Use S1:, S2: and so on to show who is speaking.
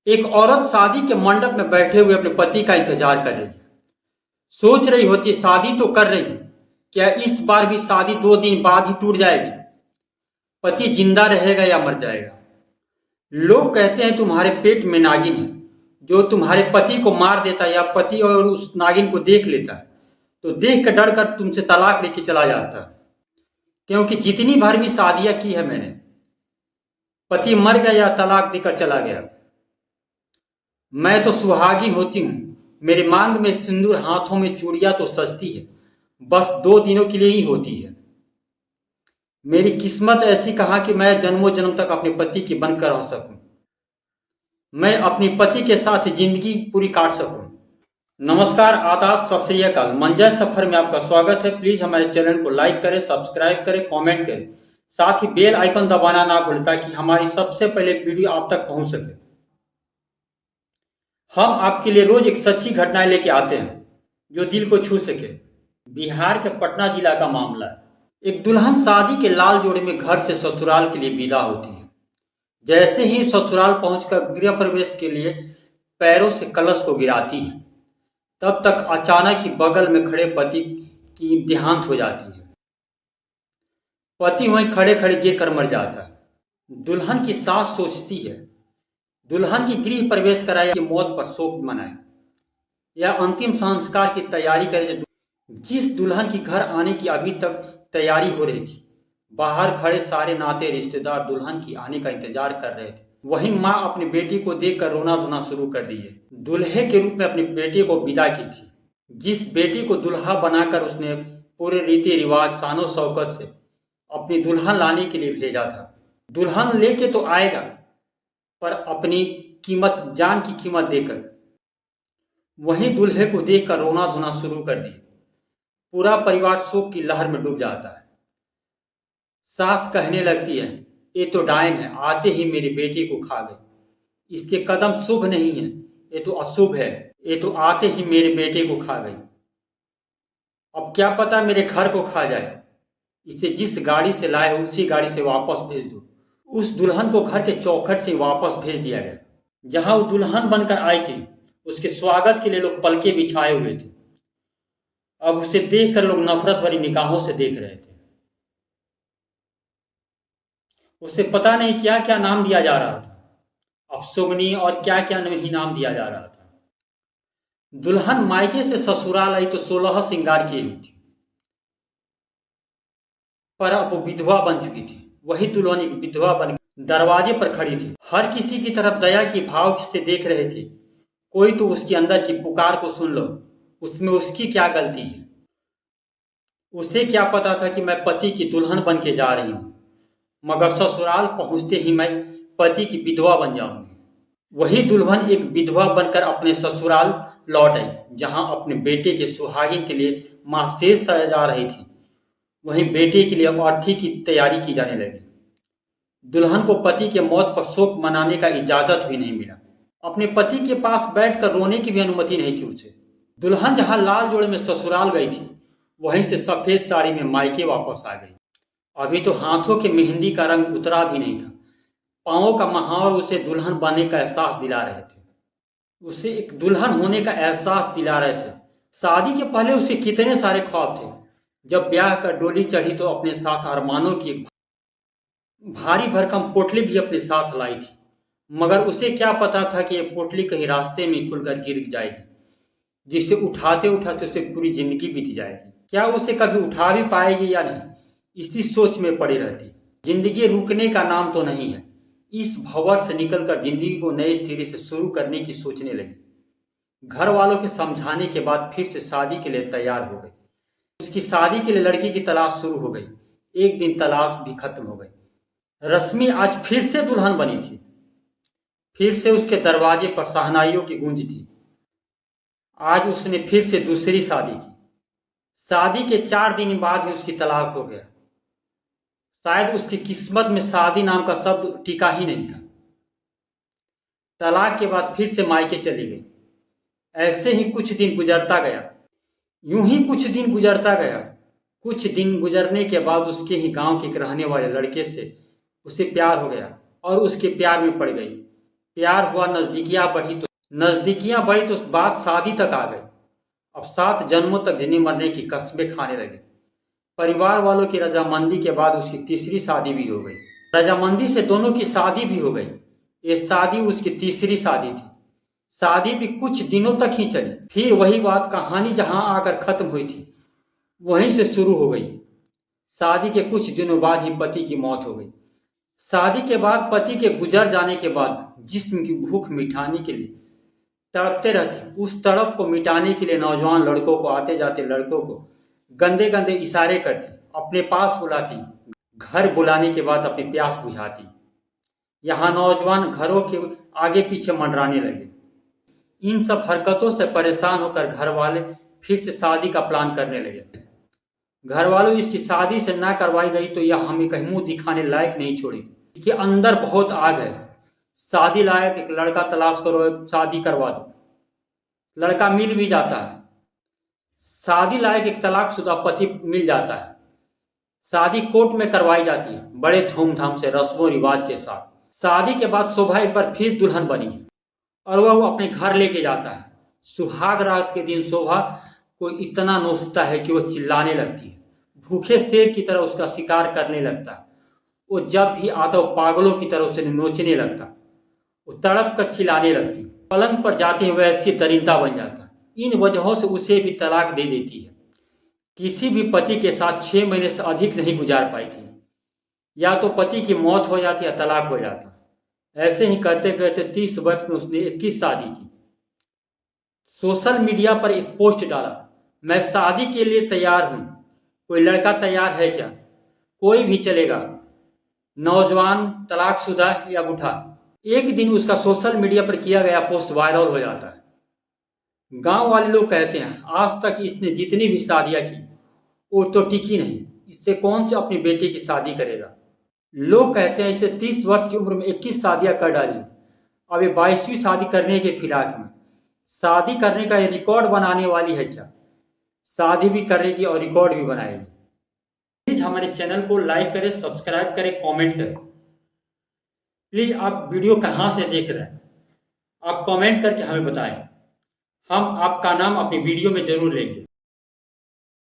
S1: एक औरत शादी के मंडप में बैठे हुए अपने पति का इंतजार कर रही है। सोच रही होती है शादी तो कर रही, क्या इस बार भी शादी 2 दिन बाद ही टूट जाएगी? पति जिंदा रहेगा या मर जाएगा? लोग कहते हैं तुम्हारे पेट में नागिन है जो तुम्हारे पति को मार देता है, या पति और उस नागिन को देख लेता है तो देख कर डर कर तुमसे तलाक लेके चला जाता है। क्योंकि जितनी बार भी शादियां की है मैंने, पति मर गया या तलाक देकर चला गया। मैं तो सुहागिन होती हूँ, मेरे मांग में सिंदूर, हाथों में चूड़ियां तो सस्ती है, बस 2 दिनों के लिए ही होती है। मेरी किस्मत ऐसी कहाँ कि मैं जन्मों जन्म तक अपने पति की बनकर रह सकूं, मैं अपनी पति के साथ जिंदगी पूरी काट सकूं। नमस्कार, आदाब, सत श्री अकाल। मंजर सफर में आपका स्वागत है। प्लीज हमारे चैनल को लाइक करें, सब्सक्राइब करें, कमेंट करें, साथ ही बेल आइकन दबाना ना भूलें ताकि हमारी सबसे पहले वीडियो आप तक पहुंच सके। हम आपके लिए रोज एक सच्ची घटनाएं लेके आते हैं जो दिल को छू सके। बिहार के पटना जिला का मामला है। एक दुल्हन शादी के लाल जोड़े में घर से ससुराल के लिए विदा होती है। जैसे ही ससुराल पहुंचकर गृह प्रवेश के लिए पैरों से कलश को गिराती है, तब तक अचानक ही बगल में खड़े पति की देहांत हो जाती है। पति वहीं खड़े खड़े गिर कर मर जाता है। दुल्हन की सास सोचती है दुल्हन की गृह प्रवेश कराए कि मौत पर शोक मनाए या अंतिम संस्कार की तैयारी करे। जिस दुल्हन की घर आने की अभी तक तैयारी हो रही थी, बाहर खड़े सारे नाते रिश्तेदार दुल्हन की आने का इंतजार कर रहे थे। वहीं माँ अपनी बेटी को देखकर रोना धोना शुरू कर दी है। दूल्हे के रूप में अपनी बेटी को विदा की थी, जिस बेटी को दुल्हा बनाकर उसने पूरे रीति रिवाज शानो शौकत से अपनी दुल्हन लाने के लिए भेजा था। दुल्हन लेके तो आएगा, पर अपनी कीमत, जान की कीमत देकर। वहीं दूल्हे को देखकर रोना धोना शुरू कर दी। पूरा परिवार शोक की लहर में डूब जाता है। सास कहने लगती है, ये तो डायन है, आते ही मेरी बेटी को खा गई। इसके कदम शुभ नहीं है, ये तो अशुभ है, ये तो आते ही मेरे बेटे को खा गई। अब क्या पता मेरे घर को खा जाए। इसे जिस गाड़ी से लाए उसी गाड़ी से वापस भेज दो। उस दुल्हन को घर के चौखट से वापस भेज दिया गया। जहां वो दुल्हन बनकर आई थी, उसके स्वागत के लिए लोग पलके बिछाए हुए थे। अब उसे देखकर लोग नफरत भरी निगाहों से देख रहे थे। उसे पता नहीं क्या क्या नाम दिया जा रहा था, अपशुगनी और क्या क्या नहीं नाम दिया जा रहा था। दुल्हन मायके से ससुराल आई तो 16 श्रृंगार की हुई थी, पर अब वो विधवा बन चुकी थी। वही दुल्हन एक विधवा बन दरवाजे पर खड़ी थी। हर किसी की तरफ दया की भाव से देख रहे थे। कोई तो उसके अंदर की पुकार को सुन लो, उसमें उसकी क्या गलती है। उसे क्या पता था कि मैं पति की दुल्हन बन के जा रही हूं, मगर ससुराल पहुंचते ही मैं पति की विधवा बन जाऊंगी। वही दुल्हन एक विधवा बनकर अपने ससुराल लौट आई, जहां अपने बेटे के सुहागिन के लिए मां शेष सजा रही थी। वहीं बेटे के लिए अर्थी की तैयारी की जाने लगी। दुल्हन को पति के मौत पर शोक मनाने का इजाजत भी नहीं मिला। अपने पति के पास बैठकर रोने की भी अनुमति नहीं थी उसे। दुल्हन जहां लाल जोड़े में ससुराल गई थी, वहीं से सफेद साड़ी में मायके वापस आ गई। अभी तो हाथों के मेहंदी का रंग उतरा भी नहीं था। पांवों का महावर उसे दुल्हन बनने का एहसास दिला रहे थे। उसे एक दुल्हन होने का एहसास दिला रहे थे। शादी के पहले उसे कितने सारे ख्वाब थे। जब ब्याह कर डोली चढ़ी तो अपने साथ अरमानों की भारी भरकम पोटली भी अपने साथ लाई थी, मगर उसे क्या पता था कि यह पोटली कहीं रास्ते में खुलकर गिर जाएगी, जिसे उठाते उठाते उसे पूरी जिंदगी बीत जाएगी। क्या उसे कभी उठा भी पाएगी या नहीं, इसी सोच में पड़ी रहती। जिंदगी रुकने का नाम तो नहीं है। इस भंवर से निकलकर जिंदगी को नए सिरे से शुरू करने की सोचने लगी। घर वालों के समझाने के बाद फिर से शादी के लिए तैयार हो गई। उसकी शादी के लिए लड़की की तलाश शुरू हो गई। एक दिन तलाश भी खत्म हो गई। रश्मि आज फिर से दुल्हन बनी थी। फिर से उसके दरवाजे पर शहनाइयों की गूंज थी। आज उसने फिर से दूसरी शादी की। शादी के 4 दिन बाद ही उसकी तलाक हो गया। शायद उसकी किस्मत में शादी नाम का शब्द टिका ही नहीं था। तलाक के बाद फिर से मायके चली गई। ऐसे ही कुछ दिन गुजरता गया। यूं ही कुछ दिन गुजरता गया। कुछ दिन गुजरने के बाद उसके ही गांव के रहने वाले लड़के से उसे प्यार हो गया और उसके प्यार में पड़ गई। प्यार हुआ, नजदीकियां बढ़ी तो बात शादी तक आ गई। अब 7 जन्मों तक जीने मरने की कस्में खाने लगे। परिवार वालों की रजामंदी के बाद उसकी तीसरी शादी भी हो गई। रजामंदी से दोनों की शादी भी हो गई। ये शादी उसकी तीसरी शादी थी। शादी भी कुछ दिनों तक ही चली, फिर वही बात कहानी जहां आकर खत्म हुई थी वहीं से शुरू हो गई। शादी के कुछ दिनों बाद ही पति की मौत हो गई। शादी के बाद पति के गुजर जाने के बाद जिस्म की भूख मिटाने के लिए तड़पते रहती, उस तड़प को मिटाने के लिए नौजवान लड़कों को, आते जाते लड़कों को गंदे गंदे इशारे करती, अपने पास बुलाती, घर बुलाने के बाद अपनी प्यास बुझाती। यहाँ नौजवान घरों के आगे पीछे मंडराने लगे। इन सब हरकतों से परेशान होकर घर वाले फिर से शादी का प्लान करने लगे। घर वालों इसकी शादी से ना करवाई गई तो यह हमें कहीं मुंह दिखाने लायक नहीं छोड़ेगी। इसके अंदर बहुत आग है। शादी लायक एक लड़का तलाश करो, शादी करवा दो। लड़का मिल भी जाता है। शादी लायक एक तलाकशुदा पति मिल जाता है। शादी कोर्ट में करवाई जाती है, बड़े धूमधाम से, रस्मों रिवाज के साथ। शादी के बाद शोभा एक बार फिर दुल्हन बनी है और वह अपने घर लेके जाता है। सुहाग रात के दिन शोभा को इतना नोचता है कि वह चिल्लाने लगती है, भूखे शेर की तरह उसका शिकार करने लगता है। वो जब भी आता वो पागलों की तरह उसे नोचने लगता, वो तड़प कर चिल्लाने लगती। पलंग पर जाते हुए ऐसी दरिंदा बन जाता। इन वजहों से उसे भी तलाक दे देती है। किसी भी पति के साथ 6 महीने से अधिक नहीं गुजार पाई थी। या तो पति की मौत हो जाती या तलाक हो जाता। ऐसे ही करते करते 30 वर्ष में उसने 21 शादी की। सोशल मीडिया पर एक पोस्ट डाला, मैं शादी के लिए तैयार हूं, कोई लड़का तैयार है क्या? कोई भी चलेगा, नौजवान, तलाकशुदा या बूढ़ा। एक दिन उसका सोशल मीडिया पर किया गया पोस्ट वायरल हो जाता है। गांव वाले लोग कहते हैं आज तक इसने जितनी भी शादियां की वो तो टिकी नहीं, इससे कौन से अपनी बेटी की शादी करेगा। लोग कहते हैं इसे 30 वर्ष की उम्र में 21 शादियां कर डाली, अब ये 22वीं शादी करने के फिराक में। शादी करने का ये रिकॉर्ड बनाने वाली है क्या? शादी भी करेगी और रिकॉर्ड भी बनाएगी। प्लीज हमारे चैनल को लाइक करें, सब्सक्राइब करें, कमेंट करें। प्लीज आप वीडियो कहाँ से देख रहे हैं आप कमेंट करके हमें बताएं। हम आपका नाम अपनी वीडियो में जरूर लेंगे।